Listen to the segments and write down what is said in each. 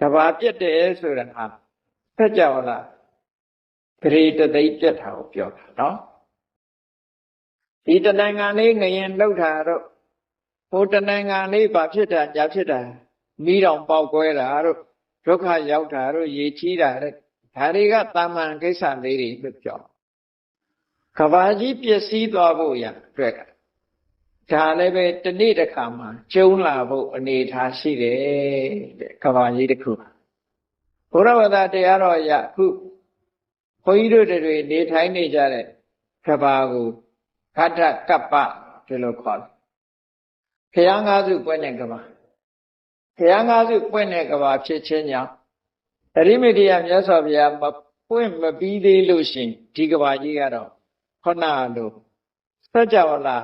ကဘာပြတ်တယ်ဆိုတာဟာဆက်ကြဝဠာဂရေတသိပြတ်တာကိုပြောတာနော်ဒီတနိုင်ငံလေးငရင်လောက်တာတော့ဟိုတနိုင်ငံလေးဘာဖြစ်တာညာဖြစ်တာမိတောင်ပေါက်ကွဲတာတို့ဒုက္ခရောက်တာတို့ရေချီးတာတဲ့ဒါတွေကတာမန်ကိစ္စလေးတွေလို့ပြောကဘာကြီးပျက်စီးသွားဖို့ရအတွက်ဒါလည်းပဲတနေ့တစ်ခါမှကျုံလာဖို့အနေထားရှိတယ်တဲ့ကဘာကြီးတစ်ခုဘုရားဝတ္တတရားတော်ရအခုဘုန်းကြီးတို့တွေနေထိုင်နေကြတဲ့ကဘာကိုခတ္ထကပ္ပဒီလိုခေါ်တယ်ခရမ်း၅စုပွင့်တဲ့ကဘာခရမ်း၅စုပွင့်တဲ့ကဘာဖြစ်ခြင်းကြောင့်အရိမိတ္တယမြတ်စွာဘုရားမပွင့်မပြီးသေးလို့ရှင်ဒီကဘာကြီးကတော့ခုနလိုစัจ java လာ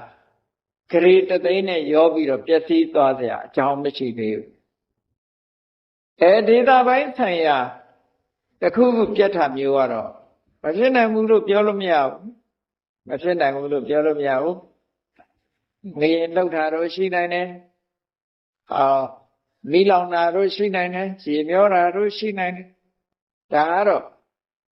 ဂရေတသိန်းနဲ့ရောပြီးတော့ပျက်စီးသွားเสียအကြောင်းမရှိသေးဘူးဒေတာပိုင်းဆိုင်ရာတခုခုပြတ်တာမျိုးကတော့မဖြစ်နိုင်ဘူးလို့ပြောလို့မရဘူးမဖြစ်နိုင်ဘူးလို့ပြောလို့မရဘူးငရင်လောက်တာတော့ရှိနိုင်တယ်မီးလောင်တာတော့ရှိနိုင်တယ်ရေမျောတာတော့ရှိနိုင်တယ်ဒါကတော့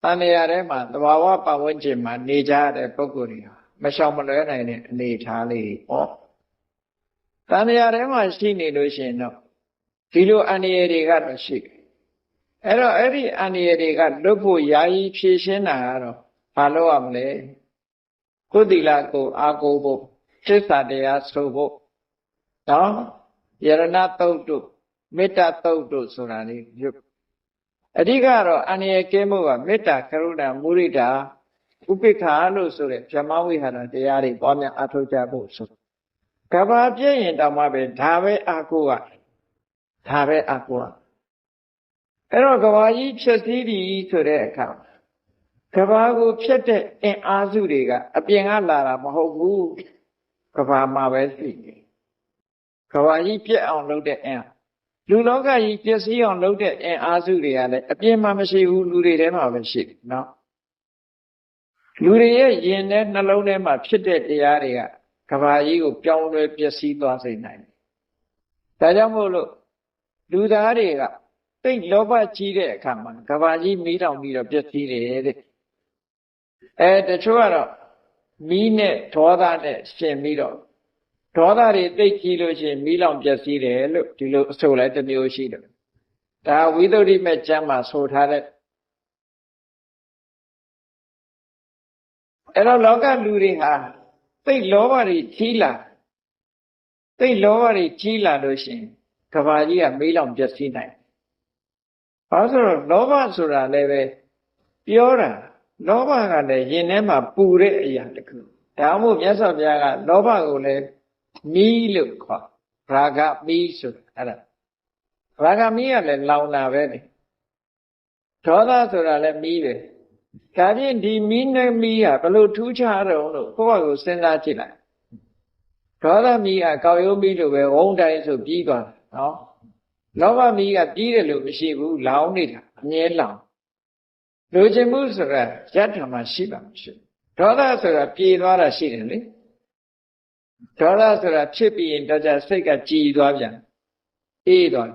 တန်မြာထဲမှာသဘာဝပတ်ဝန်းကျင်မှာနေကြတဲ့ပုဂ္ဂိုလ်တွေဟာမရှောင်မလွဲနိုင်တဲ့အနေအထားလေးဟောတန်မြာထဲမှာရှိနေလို့ရှိရင်တော့ဒီလိုအန္တရာယ်တွေကတော့ရှိတယ်အဲ့တော့အဲ့ဒီအန္တရာယ်တွေကလွတ်ဖို့ယာယီဖြည့်ရှင်းတာကတော့ဘာလို့ရမလဲကိုယ်သီလကိုအားကိုးဖို့သစ္စာတရားဆိုဖို့နော်ယရဏသုတ်တို့မေတ္တာသုတ်တို့ဆိုတာလေးပြုအဓိကတော့အန္တရာယ်ကင်းဖို့ကမေတ္တာကရုဏာမုဒိတာဥပိ္ပခာလို့ဆိုတဲ့ဗြဟ္မဝိဟာရတရားတွေပွားများအားထုတ်ကြဖို့ဆိုကဘာပြည့်ရင်တောင်မှပဲဒါပဲအားကိုးရဒါပဲအားကိုးရအဲ့တော့ကဘာကြီးဖြစ်စည်းပြီဆိုတဲ့အခါကဘာကိုဖြတ်တဲ့အင်အားစုတွေကအပြင်ကလာတာမဟုတ်ဘူးကဘာမှာပဲရှိတယ်ကဘာကြီးပြည့်အောင်လုပ်တဲ့အင်လူလောကကြီးပျက်စီးအောင်လုပ်တဲ့အင်အားစုတွေကလည်းအပြင်မှာမရှိဘူးလူတွေထဲမှာပဲရှိတယ်နော်လူတွေရဲ့ယင်နဲ့နှလုံးထဲမှာဖြစ်တဲ့တရားတွေကကဘာကြီးကိုပြောင်းလဲပျက်စီးသွားစေနိုင်တယ်ဒါကြောင့်မို့လို့လူသားတွေကသိလောဘကြီးတဲ့အခါမှာကဘာကြီးမီးတောင်ပြီးတော့ပျက်စီးတယ်တဲ့တချို့ကတော့မီးနဲ့ဒေါသနဲ့ရှင်ပြီးတော့ဒေါသတွေသိကြီးလို့ရှိရင်မီးလောင်ပျက်စီးတယ်လို့ဒီလိုအဆိုလိုက်တစ်မျိုးရှိတယ်ဒါဝိသုဒ္ဓိမဲ့ကျမ်းမှာဆိုထားတဲ့အဲ့တော့လောကလူတွေဟာသိလောဘတွေကြီးလာလို့ရှိရင်ကဘာကြီးကမီးလောင်ပျက်စီးနိုင်ဘာလို့ဆိုတော့လောဘဆိုတာလည်းပဲပြောတာလောဘကလည်းရင်ထဲမှာပူတဲ့အရာတစ်ခုဒါမှမဟုတ်မြတ်စွာဘုရားကလောဘကိုလည်းမီးလို့ခေါ်ရာဂမီးဆိုတာအဲ့ဒါရာဂမီးကလည်းလောင်တာပဲလေဒေါသဆိုတာလည်းမီးပဲဒါဖြင့်ဒီမီးနဲ့မီးကဘလို့ထူးခြားတော့လို့ကိုယ့်ဘာကိုစဉ်းစားကြည့်လိုက်ဒေါသမီးကကောက်ရိုးမီးလိုပဲဝုန်းတိုင်းဆိုပြီးသွားတာနော်လောဘမီးကပြီးတယ်လို့မရှိဘူးလောင်နေတာအမြဲလောင်လိုချင်မှုဆိုတာယတ္ထမှာရှိပါမရှိဒေါသဆိုတာပြေသွားတာရှိတယ်လေဒေါသဆိုတာဖြစ်ပြီးရင်တော့စိတ်ကကြည်သွားပြန်အေးသွား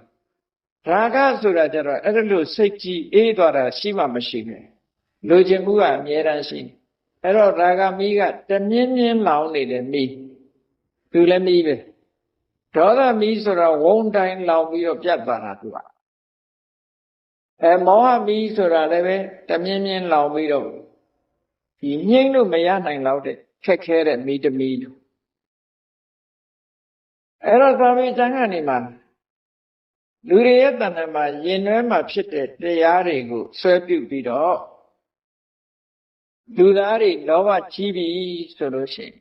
ရာဂဆိုတာကျတော့အဲ့လိုစိတ်ကြည်အေးသွားတာရှိမှမရှိပဲလိုချင်မှုကအမြဲတမ်းရှိအဲ့တော့ရာဂမီးကတမြင်းမြင်းလောင်နေတဲ့မီးသူလည်းမီးပဲဒေါသမီးဆိုတာဝုန်းတိုင်းလောင်ပြီးတော့ပြတ်သွားတာသူကမောဟမီးဆိုတာလည်းပဲတမြင်းမြင်းလောင်ပြီးတော့ဒီငြိမ့်လို့မရနိုင်တော့တဲ့ခက်ခဲတဲ့မီးတမီးတို့အဲ့တော့သာဝေကျမ်းကနေမှာလူတွေရဲ့တဏ္ဍာမှာယင်နွဲမှာဖြစ်တဲ့တရားတွေကိုဆွဲပြုတ်ပြီးတော့လူသားတွေလောဘကြီးပြီဆိုလို့ရှိရင်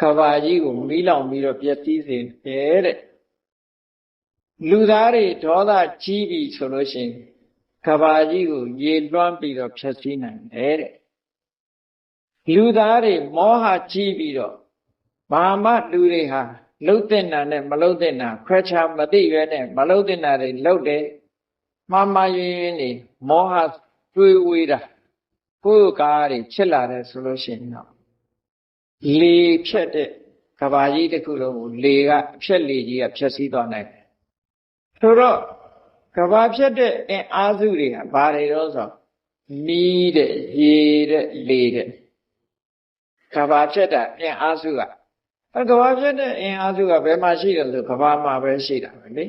ကဘာကြီးကိုမီးလောင်ပြီးတော့ပျက်စီးစေတယ်တဲ့လူသားတွေဒေါသကြီးပြီဆိုလို့ရှိရင်ကဘာကြီးကိုရေလွှမ်းပြီးတော့ဖျက်ဆီးနိုင်တယ်တဲ့လူသားတွေမောဟကြီးပြီးတော့ဘာမှလူတွေဟာလှုပ်တဲ့နာနဲ့မလှုပ်တဲ့နာခွဲခြားမသိရဲနဲ့မလှုပ်တဲ့နာတွေလှုပ်တယ်မှားမှားယွင်းယွင်းနေမောဟတွေးဝေးတာကိုယ်ကားတွေဖြစ်လာတယ်ဆိုလို့ရှိရင်တော့လေဖြတ်တဲ့ကဘာကြီးတစ်ခုလုံးကိုလေကအဖြက်လေကြီးကဖြက်စီးသွားနိုင်တယ် ဆိုတော့ကဘာဖြစ်တဲ့အင်အားစုတွေကဘာတွေတော့ဆိုမီးတဲ့ရေတဲ့လေတဲ့ကဘာဖြစ်တဲ့အင်အားစုကကဘာဖြစ်တဲ့အင်အားစုကဘယ်မှာရှိတယ်ဆိုကဘာမှာပဲရှိတာပဲလေ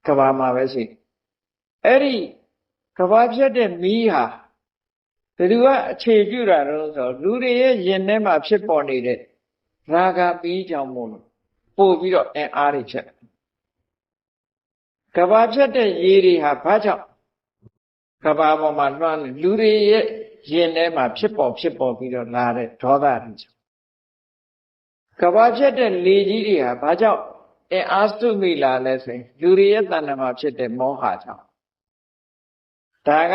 ကဘာမှာပဲရှိအဲ့ဒီကဘာဖြစ်တဲ့မီးဟာဘယ်သူကအခြေပြုတာတော့ဆိုလူတွေရဲ့ရင်ထဲမှာဖြစ်ပေါ်နေတဲ့ရာဂမီးကြောင့်မို့လို့ပို့ပြီးတော့အင်အားတွေဖြစ်ကဘာဖြစ်တဲ့ရေတွေဟာဘာကြောင့်ကဘာပေါ်မှာလွှမ်းလူတွေရဲ့ရင်ထဲမှာဖြစ်ပေါ်ပြီးတော့လာတဲ့ဒေါသတွေကြောင့်ကဘာဖြစ်တဲ့လေကြီးတွေဟာဘာကြောင့်အင်အားစုမိလာလဲဆိုရင်လူတွေရဲ့တဏ္ဍာမှာဖြစ်တဲ့မောဟကြောင့်ဒါက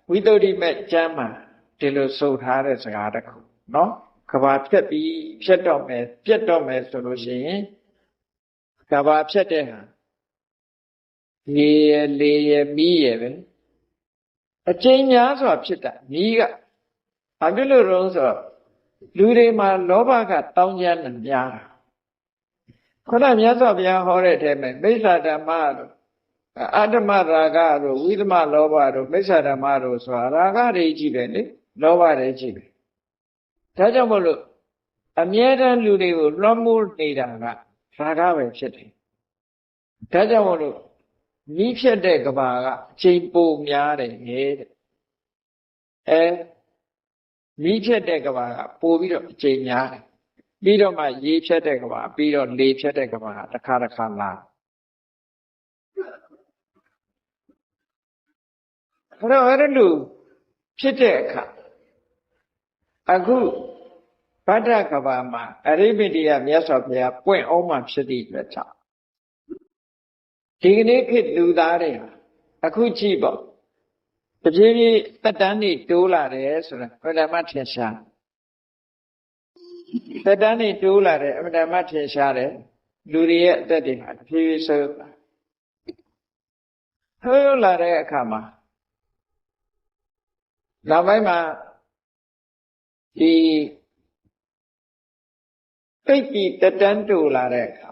ဝိသုဒ္ဓိမဲ့ကျမ်းမှာဒီလိုဆိုထားတဲ့စကားတစ်ခုနော်ကဘာဖြစ်ပြီးဖြစ်တော့မယ်ပြတ်တော့မယ်ဆိုလို့ရှိရင်ကဘာဖြစ်တဲ့ဟာရေရလေရမီးရပဲအကျဉ်းများစွာဖြစ်တာမီးကဘာဖြစ်လို့လဲဆိုတော့လူတွေမှာလောဘကတောင်းကျမ်းနဲ့များတာခုနမြတ်စွာဘုရားဟောတဲ့အထဲမှာမိစ္ဆာဓမ္မတို့အတ္တမရာဂတို့ဝိသမလောဘတို့မိစ္ဆာဓမ္မတို့ဆိုတာရာဂတွေကြီးပဲလေလောဘတွေကြီးပဲဒါကြောင့်မို့လို့အမြဲတမ်းလူတွေကိုလွှမ်းမိုးနေတာကရာဂပဲဖြစ်တယ်ဒါကြောင့်မို့လို့မီးဖြစ်တဲ့ကဘာကအချိန်ပိုများတယ်ဟဲ့တဲ့မီးဖြစ်တဲ့ကဘာကပိုပြီးတော့အချိန်များတယ်ပြီးတော့မှရေဖြစ်တဲ့ကဘာပြီးတော့လေဖြစ်တဲ့ကဘာကတစ်ခါလာအဲ့တော့အဲ့လိုဖြစ်တဲ့အခါအခုဗဒ္ဒကဘာမှာအရိပတိယမြတ်စွာဘုရားပွင့်အောင်မှဖြစ်သည့်အတွက်ကြောင့်ဒီကနေ့ခေတ်လူသားတွေအခုကြည့်ပေါ့တပြေးပြေးတက်တန်းနေတိုးလာတယ်ဆိုတာအမှန်တမ်းထင်ရှားတက်တန်းနေတိုးလာတယ်အမှန်တမ်းထင်ရှားတယ်လူတွေရဲ့အသက်တွေမှာတပြေးပြေးဆိုးလာတဲ့အခါမှာနောက်ပိုင်းမှာဒီသိပြီးတက်တန်းတိုးလာတဲ့အခါ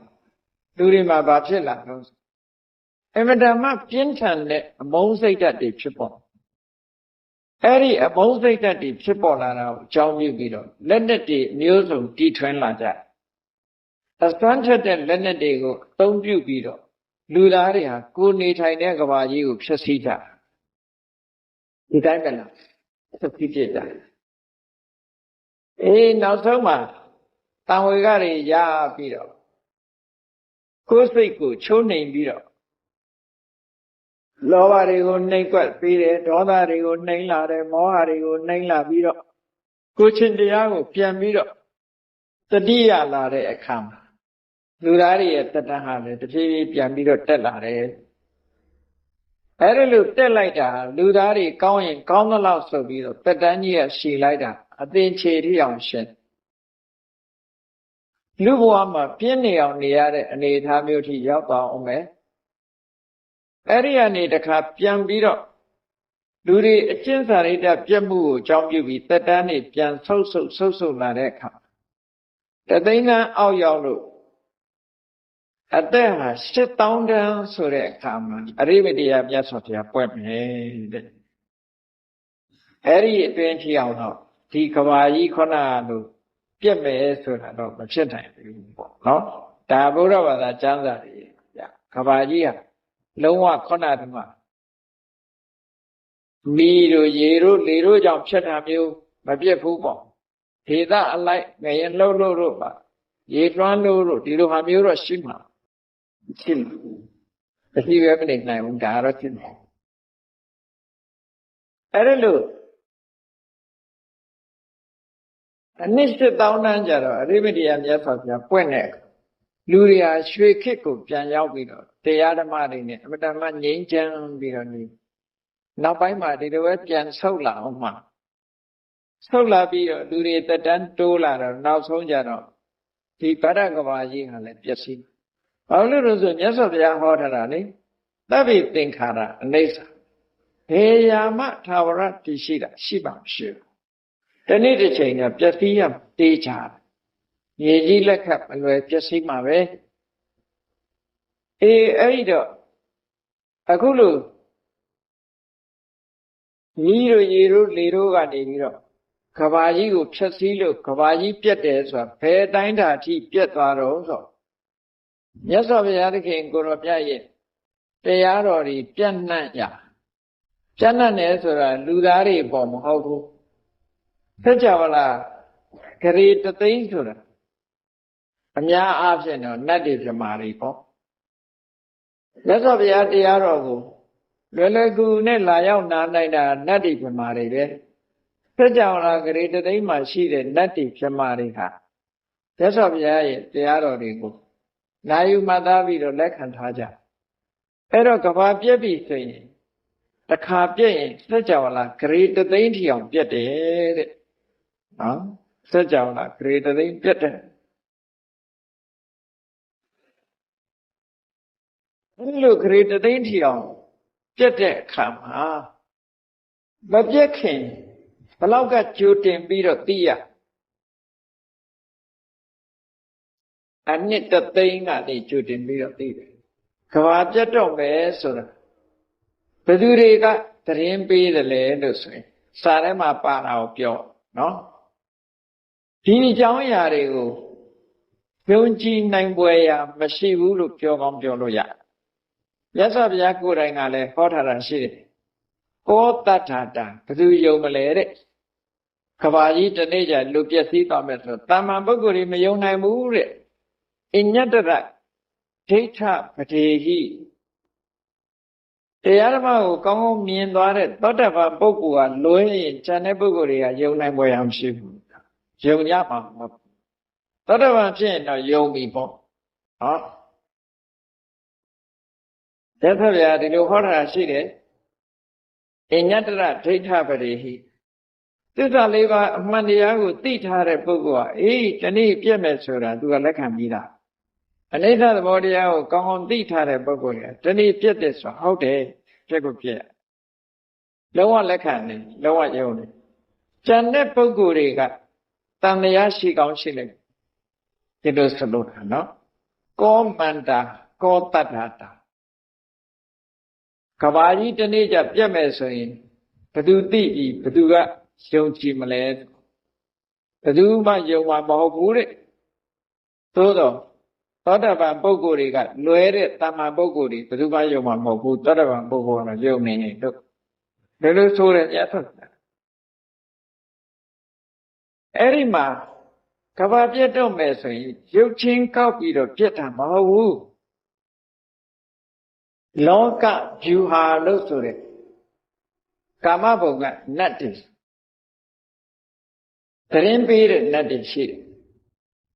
လူတွေမှာဘာဖြစ်လာတော့အမှန်တမ်းပြင်းထန်တဲ့အမုန်းစိတ်ဓာတ်တွေဖြစ်ပေါ်အဲ့ဒီအမုန်းစိတ်ဓာတ်တွေဖြစ်ပေါ်လာတာကိုအကြောင်းပြုပြီးတော့လက်နက်တွေမျိုးစုံတီထွင်လာကြအစွမ်းထက်တဲ့လက်နက်တွေကိုအသုံးပြုပြီးတော့လူသားတွေဟာကိုယ်နေထိုင်တဲ့ကမ္ဘာကြီးကိုဖျက်ဆီးကြဒီတိုင်းပဲလားဖျက်ဆီးပြကြနောက်ဆုံးမှာတန်ဝေကတွေရပြီးတော့ကိုယ်စိတ်ကိုချိုးနှိမ်ပြီးတော့လောဘတွေကိုနှိမ်ကွက်ပြီးတယ်ဒေါသတွေကိုနှိမ်လာတယ်မောဟတွေကိုနှိမ်လာပြီးတော့ကိုယ်ချင်းတရားကိုပြန်ပြီးတော့တတိယလာတဲ့အခါမှာလူသားတွေရဲ့တဏ္ဍဟာလည်းတဖြည်းဖြည်းပြန်ပြီးတော့တက်လာတယ်အဲ့ဒါလို့တက်လိုက်တာလူသားတွေကောင်းရင်ကောင်းသလောက်ဆိုပြီးတော့တက်တန်းကြီးကရှည်လိုက်တာအသင်ခြေထိအောင်ရှင်လူဘဝမှာပြင်းနေအောင်နေရတဲ့အနေအထားမျိုးထိရောက်သွားအောင်မယ်အဲ့ဒီကနေတခါပြန်ပြီးတော့လူတွေအကျင့်စာရိတ္တပြတ်မှုကိုအကြောင်းပြုပြီးတက်တန်းနေပြန်ဆုပ်လာတဲ့အခါတသိန်းတန်းအောက်ရောက်လို့အသက်ဟာ8000တန်းဆိုတဲ့အခါမှာအရိပတိယမြတ်စွာဘုရားပွင့်မယ်တဲ့အဲ့ဒီအတွင်းထိအောင်တော့ဒီကဘာကြီးခုနလိုပြက်မယ်ဆိုတာတော့မဖြစ်နိုင်ဘူးပေါ့နော်ဒါဗုဒ္ဓဘာသာကျမ်းစာတွေကဘာကြီးဟာလုံးဝခုနတုန်းကမီးတို့ရေတို့လေတို့ကြောင့်ဖြစ်တာမျိုးမပြတ်ဘူးပေါ့ဒေသအလိုက်ငရင်လှုပ်လို့ပါရေလွှမ်းလို့ဒီလိုဟာမျိုးတော့ရှိမှာရှင်းအစီပဲမနေနိုင်ဘူးဒါတော့ရှင်းတယ်အဲ့ဒါလို့အနည်း1000တန်းကြတော့အရိပတိယမြတ်စွာဘုရားပွင့်တဲ့လူတွေဟာရွှေခေတ်ကိုပြန်ရောက်ပြီးတော့တရားဓမ္မတွေနဲ့အမတန်မှငြိမ်းချမ်းပြီးတော့နေနောက်ပိုင်းမှာဒီလိုပဲပြန်ဆုတ်လာအောင်မှဆုတ်လာပြီးတော့လူတွေတက်တန်းတိုးလာတော့နောက်ဆုံးကြတော့ဒီဗဒ္ဒကဘာကြီးကလည်းပျက်စီးဘာလို့လဲဆိုမြတ်စွာဘုရားဟောထားတာလေသဗ္ဗေသင်္ခါရအနိစ္စဘေယာမထာဝရတည်ရှိတာရှိပါမရှိဘူးတနေ့တစ်ချိန်ကပျက်စီးရတေးချတယ်မြေကြီးလက်ခတ်မလွယ်ပျက်စီးမှာပဲအဲ့ဒီတော့ အခုလို့ညီတို့ရေတို့လေတို့ကနေပြီးတော့ကဘာကြီးကိုဖြတ်စည်းလို့ကဘာကြီးပြတ်တယ်ဆိုတာဘယ်တိုင်းတာအထိပြတ်သွားတော့ဆိုမြတ်စွာဘုရားသခင်ကိုရောမြတ်ရဲ့တရားတော်တွေပြန့်နှံ့ရပြန့်နှံ့တယ်ဆိုတာလူသားတွေပေါ်မဟုတ်ဘူးဆက်ကြပါလားဂရေတသိန်းဆိုတာအများအားဖြင့်တော့နတ်တွေပြမာတွေပေါ့မြတ်စွာဘုရားတရားတော်ကိုလွယ်လွယ်ကူနဲ့လာရောက်နားနိုင်တာနတ်တွေပြမာတွေပဲဆက်ကြပါလားဂရေတသိန်းမှာရှိတဲ့နတ်တွေပြမာတွေဟာမြတ်စွာဘုရားရဲ့တရားတော်တွေကိုနာယူမှတ်သားပြီးတော့လက်ခံထားကြအဲ့တော့ကဘာပြက်ပြီဆိုရင်တစ်ခါပြက်ရင်ဆက်ကြပါလားဂရေတသိန်းထီအောင်ပြက်တယ်တဲ့နော်ဆက်ကြပါလားဂရေတသိန်းပြက်တယ်အဲ့လိုဂရေတသိန်းထီအောင်ပြက်တဲ့အခါမှာမပြက်ခင်ဘလောက်ကကြိုတင်ပြီးတော့သိရအနှစ်တသိန်းကနေကြိုတင်ပြီးတော့သိတယ်ကဘာပြတ်တော့မယ်ဆိုတာဘယ်သူတွေကသတင်းပေးတယ်လဲလို့ဆိုရင်စာထဲမှာပါတာကိုပြောနော်ဒီအကြောင်းအရာတွေကိုယုံကြည်နိုင်ပွဲရာမရှိဘူးလို့ပြောကောင်းပြောလို့ရတယ်မြတ်စွာဘုရားကိုယ်တိုင်ကလည်းဟောထားတာရှိတယ်ကောတတ္ထာတာဘယ်သူယုံမလဲတဲ့ကဘာကြီးတနေ့ကျလူပျက်စီးသွားမယ်ဆိုတာမန်ပုဂ္ဂိုလ်တွေမယုံနိုင်ဘူးတဲ့အညတရဒိဋ္ဌပတိဟိတရားဓမ္မကိုကောင်းကောင်းမြင်သွားတဲ့သောတပန်ပုဂ္ဂိုလ်ဟာလွဲရင်ဉာဏ်တဲ့ပုဂ္ဂိုလ်တွေကယုံနိုင်ပွဲအောင်ရှိဘူးယုံရမှာမဟုတ်သောတပန်ဖြစ်ရင်တော့ယုံပြီပေါ့ဟောသက်ဗျာဒီလိုဟောတာရှိတယ်အညတရဒိဋ္ဌပတိဟိသစ္စာလေးပါးအမှန်တရားကိုသိထားတဲ့ပုဂ္ဂိုလ်ဟာအေးဒီနေ့ပြည့်မယ်ဆိုတာသူကလက်ခံပြီးသားအနိစ္စသဘောတရားကိုကောင်းကောင်းသိထားတဲ့ပုဂ္ဂိုလ်ကဒီနေ့ပြည့်တယ်ဆိုတာဟုတ်တယ်ပြည့်ကိုပြည့်လုံးဝလက်ခံတယ်လုံးဝယုံတယ်ကျန်တဲ့ပုဂ္ဂိုလ်တွေကတန်တရားရှိကောင်းရှိလိမ့်ဒီလိုဆိုလို့တာနော်ကောမန္တာကောတတ္ထာတာကဘာကြီးဒီနေ့ကျပြည့်မယ်ဆိုရင်ဘသူသိပြီဘသူကယုံကြည်မလဲဘယ်သူမှယုံမှာမဟုတ်ဘူးတဲ့သို့တော့သောတပန်ပုဂ္ဂိုလ်တွေကလွဲတဲ့တမန်ပုဂ္ဂိုလ်တွေဘယ်သူမှယုံမှာမဟုတ်ဘူးသောတပန်ပုဂ္ဂိုလ်ကတော့ယုံနေတယ်လို့ဒါလို့ဆိုတဲ့ရသအဲ့ဒီမှာကဘာပြတ်တော့မယ်ဆိုရင်ရုပ်ချင်းကောက်ပြီးတော့ပြတ်တာမဟုတ်ဘူးလောကဗျူဟာလို့ဆိုတဲ့ကာမဘုံကနတ်တွေသတင်းပေးတဲ့နတ်တွေရှိတယ်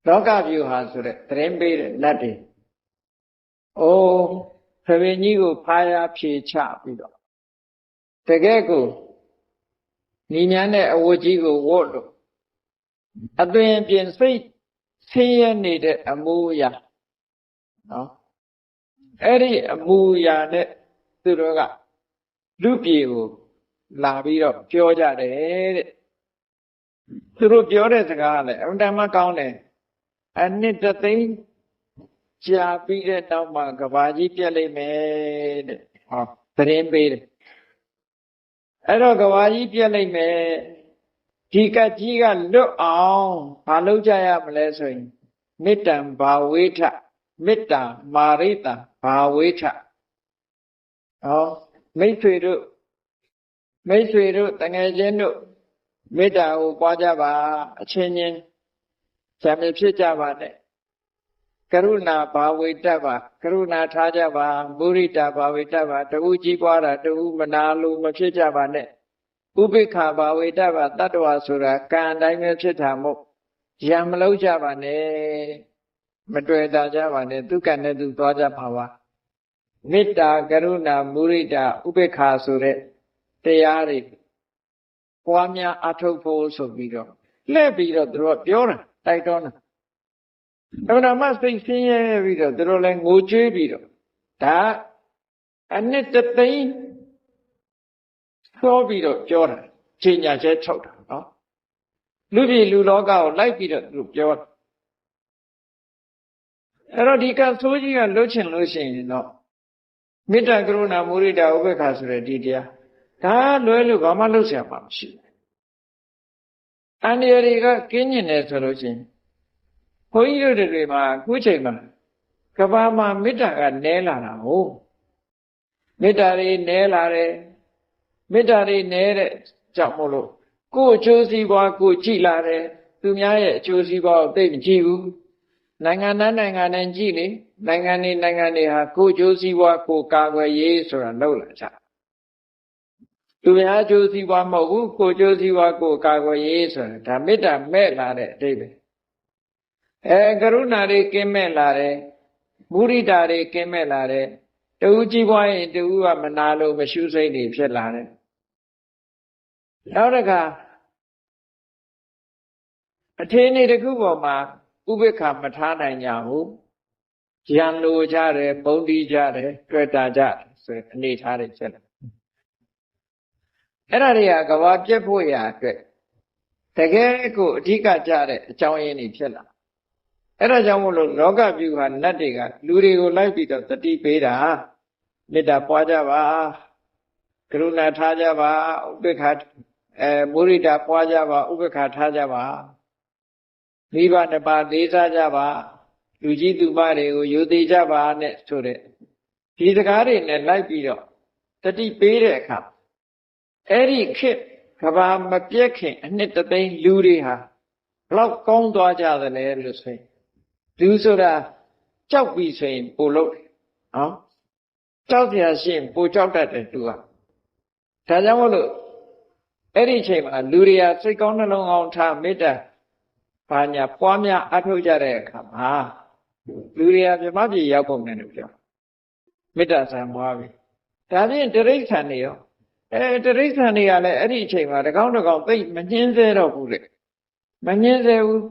လောကဗျူဟာဆိုတဲ့သတင်းပေးတဲ့နတ်တွေအိုးသဘင်ကြီးကိုဖားရဖြေချပြီးတော့တကယ်ကိုညီညာနဲ့အဝတ်ကြီးကိုဝတ်လို့အသွင်ပြင်စိတ်ဆင်းရဲနေတဲ့အမူအရာနော်အဲ့ဒီအမူအရာနဲ့သူတို့ကလူပြေကိုလာပြီးတော့ပြောကြတယ်တဲ့သူတို့ပြောတဲ့စကားကလည်းအမှန်တမ်းကောင်းတယ်အနှစ်တသိန်းကြာပြီးတဲ့နောက်မှာကဘာကြီးပြက်လိမ့်မယ်တဲ့ဟောသတင်းပေးတယ်အဲ့တော့ကဘာကြီးပြက်လိမ့်မယ်ဒီကကြီးကလွတ်အောင်မလုပ်ကြရမလဲဆိုရင်မေတ္တံဘာဝေထမေတ္တာမာရိတံဘာဝေထဟောမိတ်ဆွေတို့တငယ်ချင်းတို့မေတ္တာကိုပွားကြပါအချင်းချင်းဇာမဖြစ်ကြပါနဲ့ကရုဏာဘာဝေတ္တပါကရုဏာထားကြပါမုရိတဘာဝေတ္တပါတူကြီးပွားတာတူမနာလိုမဖြစ်ကြပါနဲ့ဥပိ္ပခာဘာဝေတ္တပါတတ္တဝါဆိုတာကံတိုင်းပဲဖြစ်တာမို့ရံမလုံးကြပါနဲ့မတွေ့တာကြပါနဲ့သူကံနဲ့သူသွားကြပါပါမေတ္တာကရုဏာမုရိတဥပိ္ပခာဆိုတဲ့တရားတွေပွားများအထုတ်ဖို့ဆိုပြီးတော့လှည့်ပြီးတော့သူတို့ပြောတာတိုက်တွန်းတာအဲ့ဒါမှစိတ်ဆင်းရဲပြီးတော့သူတို့လည်းငိုကြွေးပြီးတော့ဒါအနှစ်တသိန်းပြောပြီးတော့ပြောတာချိန်ညာချက်ထုတ်တာနော်လူပြည်လူလောကကိုလိုက်ပြီးတော့သူပြောတာအဲ့တော့ဒီကဆိုးကြီးကလွတ်ချင်လို့ရှိရင်တော့ မေတ္တာကရုဏာမုဒိတာဥပေက္ခဆိုတဲ့ဒီတရားဒါလွဲလို့ဘာမှလုပ်เสียမှာမရှိဘူးအန္တရာယ်တွေကကင်းကျင်တယ်ဆိုလို့ရှိရင်ဘုန်းကြီးတို့တွေမှာအခုချိန်မှာကဘာမှာမေတ္တာကနည်းလာတာဟုတ်မေတ္တာတွေနည်းလာတယ်မေတ္တာတွေနည်းတဲ့ကြောင့်မို့လို့ကိုယ်အကျိုးစီးပွားကိုကြည့်လာတယ်သူများရဲ့အကျိုးစီးပွားကိုသိမကြည့်ဘူးနိုင်ငံနဲ့ကြည့်လေနိုင်ငံတွေဟာကိုယ်အကျိုးစီးပွားကိုကာကွယ်ရေးဆိုတာလုပ်လာကြသူများအကျိုးစီးပွားမဟုတ်ဘူးကိုယ်အကျိုးစီးပွားကိုကာကွယ်ရေးဆိုတာဒါမေတ္တာမဲ့လာတဲ့အဓိပ္ပာယ်ကရုဏာတွေကင်းမဲ့လာတယ်မုဒိတာတွေကင်းမဲ့လာတယ်တူကြီးပွားရင်တူကမနာလို့မရှုစိတ်တွေဖြစ်လာတယ်နောက်တစ်ခါအထင်းတစ်ခုပေါ်မှာဥပေက္ခမထားနိုင်ကြဘူးရံလိုကြတယ်ပုံတီးကြတယ်တွေ့တာကြတယ်ဆိုတဲ့အနေထားတွေဖြစ်လာအဲ့ဒါတွေကကဘာပြက်ဖို့ရာအတွက်တကယ်ကိုအဓိကကြတဲ့အကြောင်းရင်းတွေဖြစ်လာအဲ့ဒါကြောင့်မို့လို့လောကဗျူဟာနတ်တွေကလူတွေကိုလိုက်ပြီးတော့တတိပေးတာမေတ္တာပွားကြပါကရုဏာထားကြပါဥပေက္ခမုဒိတာပွားကြပါဥပေက္ခထားကြပါမိဘနှစ်ပါးသေးစားကြပါလူကြီးသူမတွေကိုယူသေးကြပါနဲ့ဆိုတဲ့ဒီစကားတွေနဲ့လိုက်ပြီးတော့တတိပေးတဲ့အခါအဲ့ဒီခေတ်ကဘာမပြည့်ခင်အနှစ်တသိန်းလူတွေဟာဘလောက်ကောင်းသွားကြသလဲလို့ဆိုရင်လူဆိုတာကြောက်ပြီးဆိုရင်ပိုလို့နော်ကြောက်เสียရှိရင်ပိုကြောက်တတ်တယ်သူကဒါကြောင့်မို့လို့အဲ့ဒီအချိန်မှာလူတွေကစိတ်ကောင်းနှလုံးကောင်းထားမေတ္တာဘာညာပွားများအထောက်ကြတဲ့အခါမှာလူတွေကမြမပြေရောက်ပုံနဲ့လို့ပြောမေတ္တာဆံပွားပြီဒါဖြင့်တိရစ္ဆာန်တွေရောတိရစ္ဆာန်တွေကလည်းအဲ့ဒီအချိန်မှာတကောင်းသိမညှင်းဆဲတော့ဘူးလေမညှင်းဆဲဘူး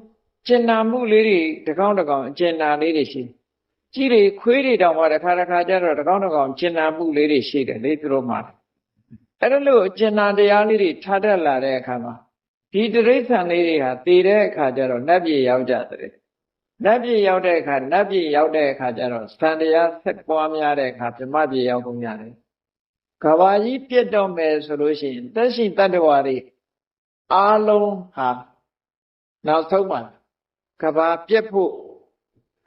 ကျင်နာမှုလေးတွေတကောင်းအကျင်နာလေးတွေရှိကြီးတွေခွေးတွေတောင်မှတစ်ခါကျတော့တကောင်းကျင်နာမှုလေးတွေရှိတယ်လေသူတို့မှာအဲ့ဒါလို့ကျင်နာတရားလေးတွေထားတတ်လာတဲ့အခါမှာဒီတိရစ္ဆာန်လေးတွေဟာတည်တဲ့အခါကျတော့နတ်ပြည်ရောက်ကြတယ်နတ်ပြည်ရောက်တဲ့အခါကျတော့သံတရားဆက်ပွားများတဲ့အခါပြမပြည်ရောက်ကုန်ရတယ်ကဘာကြီးပြတ်တော့မယ်ဆိုလို့ရှိရင်သက်ရှိတတ္တဝါတွေအားလုံးဟာနောက်ဆုံးမှာကဘာပြတ်ဖို့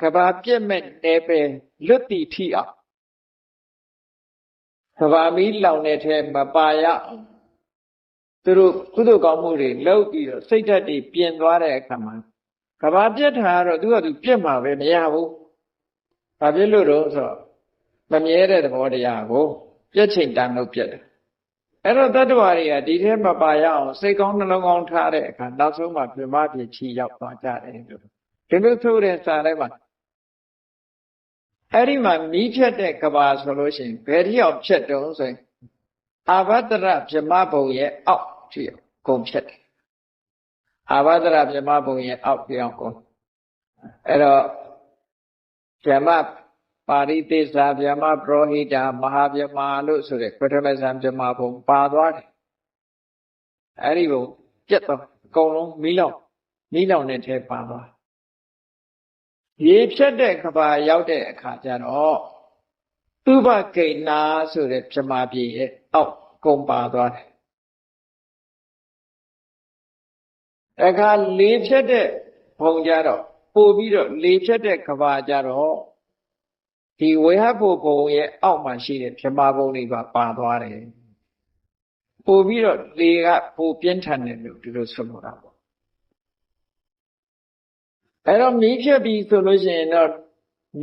ကဘာပြတ်မဲ့နေပဲလွတ်တည်ထီအောင်ကဘာမီးလောင်တဲ့ထဲမပါရအောင်သူတို့ကုသိုလ်ကောင်းမှုတွေလုပ်ပြီးတော့စိတ်ဓာတ်တွေပြင်သွားတဲ့အခါမှာကဘာပြတ်တာကတော့သူကသူပြတ်မှာပဲမရဘူး။ဘာဖြစ်လို့တော့ဆိုတော့မမြဲတဲ့သဘောတရားကိုပြတ်ချိန်တန်လို့ပြတ်တယ်။အဲ့တော့တတ္တဝါတွေကဒီထဲမှာပါရအောင်စိတ်ကောင်းနှလုံးကောင်းထားတဲ့အခါနောက်ဆုံးမှပြမပြချီရောက်သွားကြတယ်လို့ဒီလိုဆိုတဲ့စာထဲမှာအဲ့ဒီမှာမီးဖြတ်တဲ့ကဘာဆိုလို့ရှိရင်ဘယ်ထိအောင်ဖြတ်တုံးဆိုရင်အာဘဒရဗြဟ္မဘုံရဲ့အောက်ထိကုန်ဖြတ်တယ်အာဘဒရဗြဟ္မဘုံရဲ့အောက်ပြောင်းကုန်အဲ့တော့ဗြဟ္မပါရိသေသာဗြဟ္မပရောဟိတာမဟာဗြဟ္မာလို့ဆိုတဲ့ပထမဇန်ဗြဟ္မဘုံပါသွားတယ်အဲ့ဒီဘုံပြတ်တော့အကုန်လုံးမီးလောင်တဲ့ထဲပါသွားရေဖြတ်တဲ့ကဘာရောက်တဲ့အခါကျတော့သုဘဂိဏဆိုတဲ့ဗြဟ္မာပြည်ရဲ့အောက်ကုန်ပါသွားတယ်အခါလေဖြတ်တဲ့ဘုံကြတော့ပို့ပြီးတော့လေဖြတ်တဲ့ကဘာကြတော့ဒီဝေဟဘုံဘုံရဲ့အောက်မှာရှိတဲ့ဗြဟ္မာဘုံတွေပါသွားတယ်ပို့ပြီးတော့လေကပိုပြင်းထန်တယ်လို့ဒီလိုဆိုလိုတာပေါ့အဲ့တော့မီးဖြတ်ပြီးဆိုလို့ရှိရင်တော့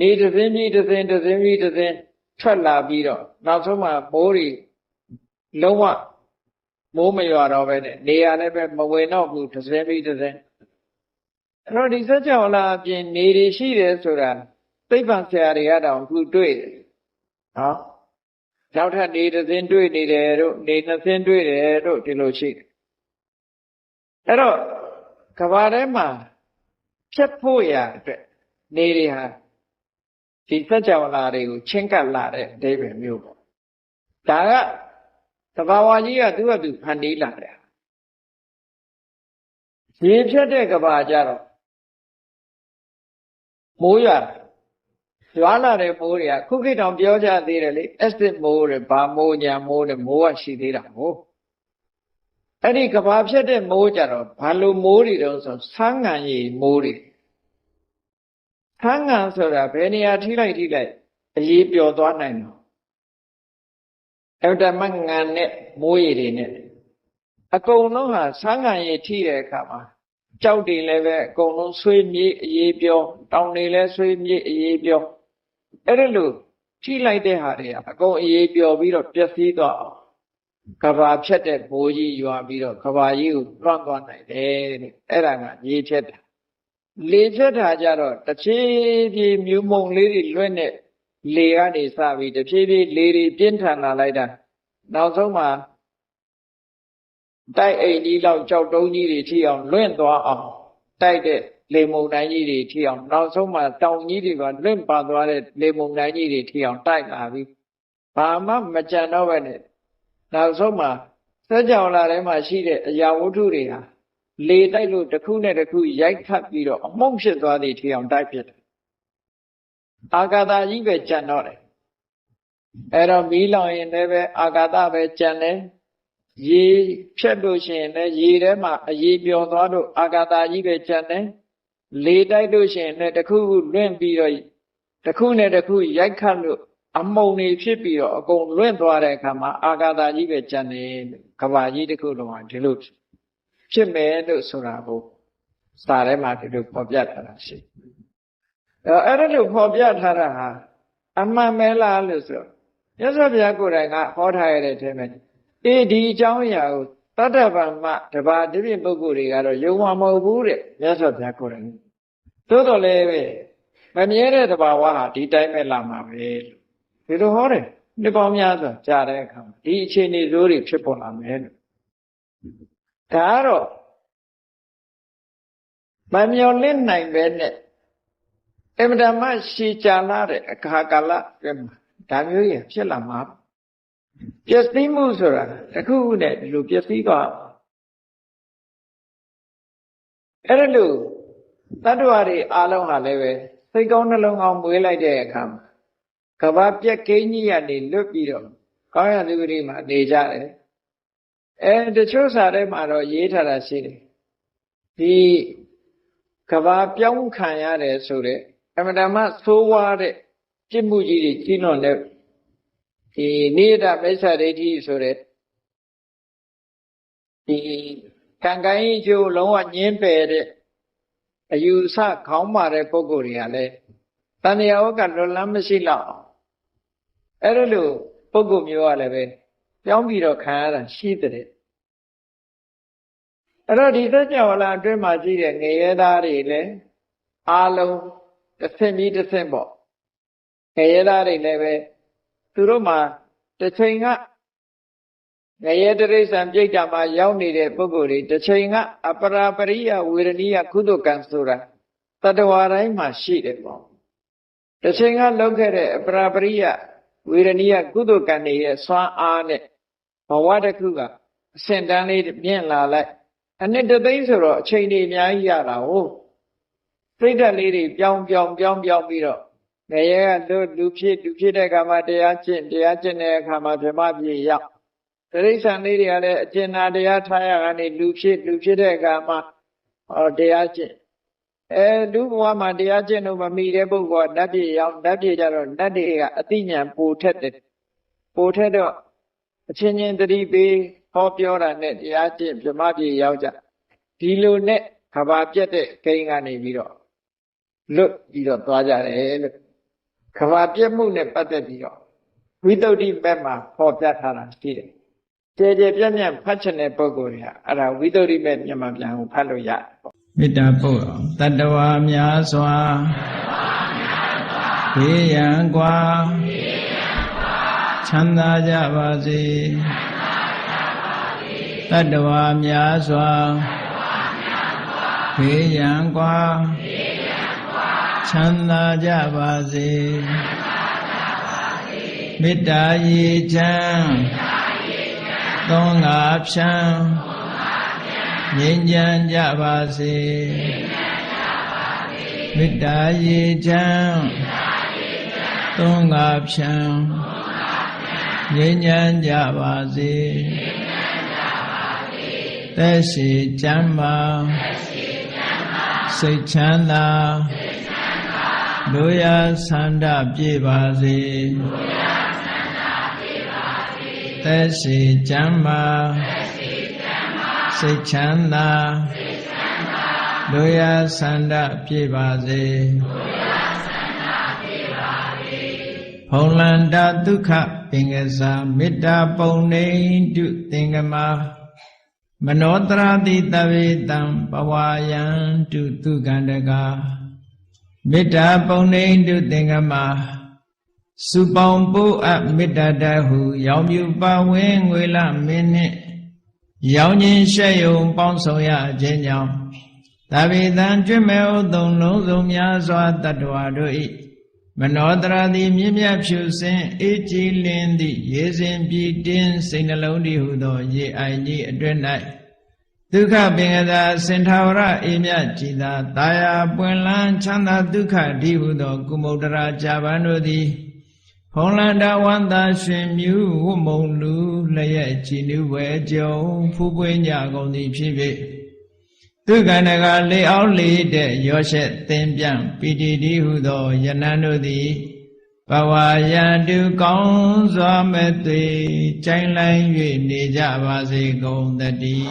နေတစ်စင်းပြီးတစ်စင်းထွက်လာပြီးတော့နောက်ဆုံးမှမိုးတွေလုံးဝမိုးမရွာတော့ပဲနဲ့နေရာလည်းပဲမဝင်တော့ဘူးတစ်စင်းပြီးတစ်စင်းအဲ့တော့ဒီစัจ java လာအပြင်နေတွေရှိတယ်ဆိုတာသိပ္ပံဆရာတွေကတောင်အခုတွေ့တယ်နော်နောက်ထပ်နေတစ်စင်းတွေ့နေတယ်တို့နေနှစ်စင်းတွေ့တယ်တို့ဒီလိုရှိတယ်အဲ့တော့ကဘာထဲမှာဖြတ်ဖို့ရအတွက်နေတွေဟာဒီစัจ java လာတွေကိုချင်းကပ်လာတဲ့အဓိပ္ပာယ်မျိုးပေါ့ဒါကသဘာဝကြီးကသူ့ဟာသူဖန်တီးလာတယ်ရေဖြတ်တဲ့ကဘာကြတော့မိုးရွာ ရွာလာတဲ့မိုးတွေကခုခေတ်တောင်ပြောကြသေးတယ်လေ acid မိုးတွေဘာမိုးညာမိုးတွေမိုးကရှိသေးတာဟုတ်အဲ့ဒီကဘာဖြစ်တဲ့မိုးကြတော့ဘာလို့မိုးတွေတုံးဆိုဆန်းငံရည်မိုးတွေဆန်းငံဆိုတာဘယ်နေရာထိလိုက်အရေးပျော်သွားနိုင်တော့အဲ့ဒါမှငံနဲ့မိုးရည်တွေနဲ့အကုန်လုံးဟာဆန်းငံရည်ထိတဲ့အခါမှာကြောက်တွေလည်းပဲအကုန်လုံးဆွေးမြေ့အရေးပျော်တောင်တွေလည်းဆွေးမြေ့အရေးပျော်အဲ့ဒါလို့ထိလိုက်တဲ့ဟာတွေအကုန်အရေးပျော်ပြီးတော့ပျက်စီးသွားအောင်ကဘာဖြတ်တဲ့ဘိုးကြီးရွာပြီးတော့ကဘာကြီးကိုလွှမ်းသွားနိုင်တယ်တဲ့အဲ့ဒါကရေဖြတ်တာလေဖြတ်တာကြတော့တစ်ဖြည်းဖြည်းမြူးမုံလေးတွေလွင့်တဲ့လေကနေစပြီးတစ်ဖြည်းဖြည်းလေတွေပြင်းထန်လာလိုက်တာနောက်ဆုံးမှာတိုက်အိမ်ကြီးလောက်ကြောက်တုံးကြီးတွေထိအောင်လွင့်သွားအောင်တိုက်တဲ့လေမုန်တိုင်းကြီးတွေထိအောင်နောက်ဆုံးမှာတောင်ကြီးတွေကလွင့်ပါသွားတဲ့လေမုန်တိုင်းကြီးတွေထိအောင်တိုက်လာပြီးဘာမှမကြံတော့ပဲနဲ့နောက်ဆုံးမှာစัจ java လာထဲမှာရှိတဲ့အရာဝတ္ထုတွေဟာလေတိုက်လို့တစ်ခုနဲ့တစ်ခုရိုက်ခတ်ပြီးတော့အမှုန့်ဖြစ်သွားသည့်ထိအောင်တိုက်ဖြစ်တယ်အာကာသကြီးပဲကြံတော့တယ်အဲ့တော့မီးလောင်ရင်လည်းပဲအာကာသပဲကြံတယ်ရေဖြတ်လို့ရှိရင်လည်းရေထဲမှာအရေးပျော်သွားလို့အာကာသကြီးပဲကြံတယ်လေတိုက်လို့ရှိရင်လည်းတစ်ခုလွင့်ပြီးတော့တစ်ခုနဲ့တစ်ခုရိုက်ခတ်လို့အမုံတွေဖြစ်ပြီးတော့အကုန်လွင့်သွားတဲ့အခါမှာအာကာသကြီးပဲကြံတယ်ကဘာကြီးတစ်ခုလုံးကဒီလိုဖြစ်မယ်လို့ဆိုတာကိုစာထဲမှာဒီလိုဖော်ပြထားတာရှိအဲ့ဒါလို့ဖော်ပြထားတာဟာအမှန်ပဲလားလို့ဆိုမြတ်စွာဘုရားကိုယ်တိုင်ကဟောထားရတဲ့အထဲမှာဒီအကြောင်းအရာကိုတတ္တဗမတပါးဒီပြင်ပုဂ္ဂိုလ်တွေကတော့ယုံမှာမဟုတ်ဘူးတဲ့မြတ်စွာဘုရားကိုယ်တိုင်သို့တော်လည်းပဲမမြဲတဲ့တဘာဝဟာဒီတိုင်းပဲလာမှာပဲဒီလိုဟောတယ်နှစ်ပေါင်းများစွာကြာတဲ့အခါမှာဒီအခြေအနေဆိုးတွေဖြစ်ပေါ်လာမယ်လို့ဒါကတော့မမျော်လင့်နိုင်ပဲနဲ့အမှန်တမ်းရှည်ကြာလာတဲ့အခါကာလအတွင်းမှာဒါမျိုးကြီးဖြစ်လာမှာပျက်စီးမှုဆိုတာတစ်ခုခုနဲ့ဒီလိုပျက်စီးသွားအဲ့ဒါလို့တတ္တဝါတွေအားလုံးဟာလည်းပဲစိတ်ကောင်းနှလုံးကောင်းမွေးလိုက်တဲ့အခါမှာကဘာပြက်ကိန်းကြီးကနေလွတ်ပြီးတော့ကောင်းရသူတွေမှာနေကြတယ်တချို့စာထဲမှာတော့ရေးထားတာရှိတယ်ဒီကဘာပြောင်းခံရတယ်ဆိုတဲ့အမှန်တမ်းဆိုးဝါးတဲ့ပြစ်မှုကြီးတွေကြီးလွန်တဲ့ဒီနိယတမိစ္ဆာဒိဋ္ဌိဆိုတဲ့ဒီကံကံကြီးကျိုးလုံးဝညင်းပယ်တဲ့အယူဆခေါင်းမာတဲ့ပုဂ္ဂိုလ်တွေကလည်းတဏှာဝကလွတ်လန်းမရှိတော့အဲ့ဒါလို့ပုဂ္ဂိုလ်မျိုးကလည်းပဲပြောင်းပြီးတော့ခံရတာရှိတဲ့အဲ့တော့ဒီသက်ကြဝဠာအတွင်းမှာရှိတဲ့ငရဲသားတွေလည်းအားလုံးတစ်ဆင့်ပြီးတစ်ဆင့်ပေါ့ငရဲသားတွေလည်းပဲသူတို့မှာတစ်ချိန်ကငရဲတိရစ္ဆာန်ပြိတ္တာမှာရောက်နေတဲ့ပုဂ္ဂိုလ်တွေတစ်ချိန်ကအပရာပရိယဝေရဏိယကုသကံဆိုတာတတ္တဝါတိုင်းမှာရှိတယ်ပေါ့တစ်ချိန်ကလုပ်ခဲ့တဲ့အပရာပရိယဝေရဏိယကုသကံတွေရဲ့စွမ်းအားနဲ့ဘဝတစ်ခုကအဆင့်တန်းလေးမြင့်လာလိုက်အနှစ်တစ်သိန်းဆိုတော့အချိန်တွေအများကြီးရတာဟုတ်စိတ်ဓာတ်လေးတွေပြောင်းပြီးတော့ငရဲကလူဖြစ်တဲ့အခါမှာတရားကျင့်တဲ့အခါမှာဗြဟ္မပြည်ရောက်တိရစ္ဆာန်လေးတွေကလည်းအကျဉ်းနာတရားထားရကနေလူဖြစ်တဲ့အခါမှာတရားကျင့်လူဘဝမှာတရားကျင့်လို့မမီတဲ့ပုဂ္ဂိုလ်ကနတ်ပြည်ရောက်နတ်ပြည်ကြတော့နတ်တွေကအသိဉာဏ်ပိုထက်တယ်ပိုထက်တော့အချင်းချင်းသတိပေးဟောပြောတာနဲ့တရားကျင့်ဗြဟ္မပြည်ရောက်ကြဒီလိုနဲ့ကဘာပြတ်တဲ့ကိန်းကနေပြီးတော့လွတ်ပြီးတော့သွားကြတယ်လို့ကဘာပြတ်မှုနဲ့ပတ်သက်ပြီးတော့ဝိသုဒ္ဓိဘက်မှာဟောပြထားတာရှိတယ်ကျေပြန့်ဖတ်ချင်တဲ့ပုဂ္ဂိုလ်တွေကအဲ့ဒါဝိသုဒ္ဓိဘက်မြန်မာပြန်ကိုဖတ်လို့ရတယ်ပေါ့မေတ္တာပို့အောင်တတ္တဝါများစွာဘေးရန်ကွာချမ်းသာကြပါစေတတ္တဝါများစွာဘေးရန်ကွာချမ်းသာကြပါစေမေတ္တာရေချမ်းသုံးငါဖြံငြိမ်းချမ်းကြပါစေမေတ္တာရေချမ်း သုံးငါဖြံငြိမ်းချမ်းကြပါစေသက်ရှိကျမ်းမာစိတ်ချမ်းသာတို့ရဆန္ဒပြည့်ပါစေသက်ရှိကျမ်းမာစိတ်ချမ်းသာတို့ရဆန္ဒပြည့်ပါစေဖုံလန္တာဒုက္ခပင်ကစားမေတ္တာပုံနေတုသင်္ကမာမနောတရာတိတဝေတံပဝါယံတုသူကန္တကာမေတ္တာပုံနေတုသင်္ကမာစုပေါင်းပို့အပ်မေတ္တာတဟုရောင်မြူပါဝင်းငွေလမင်းနှင့်ရောင်ခြင်းရှက်ယုံပေါင်းဆောင်ရခြင်းကြောင့်တဝေတံကျွတ်မဲ့ဥသုံးလုံးစုံများစွာတတ္တဝါတို့၏မနောတရာတိမြင့်မြတ်ဖြူစင်အေးကြည်လင်းသည့်ရေစဉ်ပြည်တင်းစိတ်နှလုံးတည်ဟုသောရေအိုင်ကြီးအတွင်း၌ဒုက္ခပင်ကသာစင်ထာဝရအေးမြတ်ကြည်သာတာယာပွင့်လန်းချမ်းသာဒုက္ခဒီဟုသောကုမုဒ္ဒရာဇာပန်တို့သည်ဖုံလန္တဝန္တာရှင်မြူဝတ်မုံလူလျက်ကြည်နူးဝဲကြုံဖူးပွင့်ကြကုန်သည်ဖြစ်၍သူကန္တကလေအောင်လေတဲ့ရောရှက်သင်ပြန်ပီတိတိဟုသောယနံတို့သည်ဘဝယံတုကောင်းစွာမဲ့သွေကြိုင်လိုင်း၍နေကြပါစေကုန်သတည်း